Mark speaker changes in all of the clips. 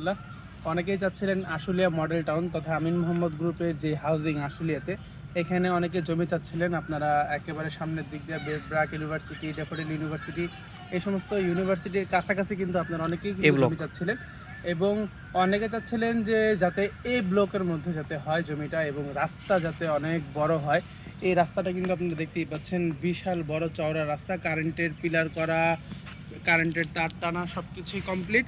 Speaker 1: রহমতুল্লাহ। অনেকেই চাচ্ছিলেন Ashulia model town তথা আমিন মোহাম্মদ গ্রুপের যে হাউজিং আশুলিয়াতে, এখানে অনেকে জমি চাচ্ছিলেন। আপনারা একেবারে সামনের দিক দিয়ে ব্র্যাক ইউনিভার্সিটি, ড্যাফোডিল ইউনিভার্সিটি, এই সমস্ত ইউনিভার্সিটির কাছাকাছি কিন্তু আপনারা অনেকেই কিন্তু জমি চাচ্ছিলেন এবং অনেকে চাচ্ছিলেন যে যাতে এই ব্লকের মধ্যে যাতে হয় জমিটা এবং রাস্তা যাতে অনেক বড় হয়। এই রাস্তাটা কিন্তু আপনারা দেখতেই পাচ্ছেন, বিশাল বড় চওড়া রাস্তা, কারেন্টের পিলার করা, কারেন্টের তার টানা, সব কিছুই কমপ্লিট।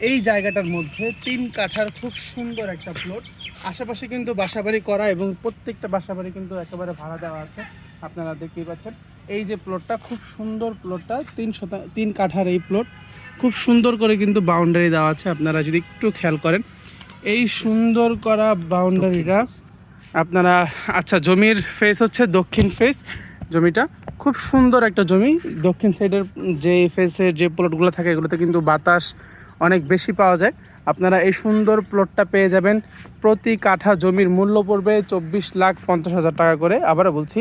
Speaker 1: এই জায়গাটার মধ্যে 3 কাঠার খুব সুন্দর একটা প্লট, আশেপাশে কিন্তু বাসাবাড়ি করা এবং প্রত্যেকটা বাসাবাড়ি কিন্তু একেবারে ভাড়া দেওয়া আছে। আপনারা দেখতেই পাচ্ছেন এই যে প্লটটা, খুব সুন্দর প্লটটা, 3 কাঠার এই প্লট, খুব সুন্দর করে কিন্তু বাউন্ডারি দেওয়া আছে। আপনারা যদি একটু খেয়াল করেন এই সুন্দর করা বাউন্ডারিটা আপনারা, আচ্ছা জমির ফেস হচ্ছে দক্ষিণ ফেস, জমিটা খুব সুন্দর একটা জমি। দক্ষিণ সাইডের যে ফেসের যে প্লটগুলো থাকে এগুলোতে কিন্তু বাতাস অনেক বেশি পাওয়া যায়। আপনারা এই সুন্দর প্লটটা পেয়ে যাবেন। প্রতি কাঠা জমির মূল্য পড়বে 24,50,000 টাকা করে। আবারও বলছি,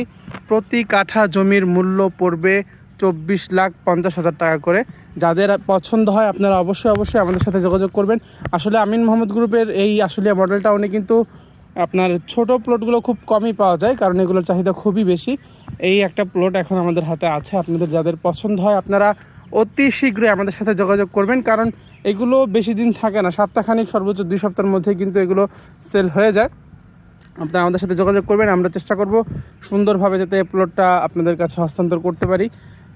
Speaker 1: প্রতি কাঠা জমির মূল্য পড়বে 24,50,000 টাকা করে। যাদের পছন্দ হয় আপনারা অবশ্যই আমাদের সাথে যোগাযোগ করবেন। আসলে আমিন মোহাম্মদ গ্রুপের এই আশুলিয়া মডেল টাউনে কিন্তু আপনার ছোট প্লটগুলো খুব কমই পাওয়া যায়, কারণ এগুলোর চাহিদা খুবই বেশি। এই একটা প্লট এখন আমাদের হাতে আছে। আপনাদের যাদের পছন্দ হয় আপনারা অতি শীঘ্রই আমাদের সাথে যোগাযোগ করবেন, কারণ এগুলো বেশি দিন থাকে না, সপ্তাহখানিক সর্বোচ্চ 2 সপ্তাহের মধ্যে কিন্তু এগুলো সেল হয়ে যায়। আপনারা আমাদের সাথে যোগাযোগ করবেন, আমরা চেষ্টা করব সুন্দরভাবে যাতে এই প্লটটা আপনাদের কাছে হস্তান্তর করতে পারি।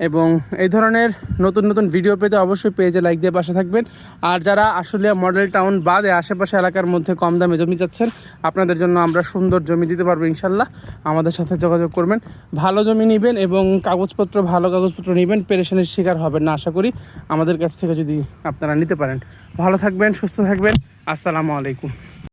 Speaker 1: এবং এই ধরনের নতুন ভিডিও পেতে অবশ্যই পেজে লাইক দিয়ে পাশে থাকবেন। আর যারা আশুলিয়া মডেল টাউন বাদে আশেপাশে এলাকার মধ্যে কম দামে জমি চাচ্ছেন, আপনাদের জন্য আমরা সুন্দর জমি দিতে পারবো ইনশাল্লাহ। আমাদের সাথে যোগাযোগ করবেন। ভালো জমি নেবেন এবং ভালো কাগজপত্র নেবেন, পেরেশানির শিকার হবেন না আশা করি আমাদের কাছ থেকে যদি আপনারা নিতে পারেন। ভালো থাকবেন, সুস্থ থাকবেন। আসসালামু আলাইকুম।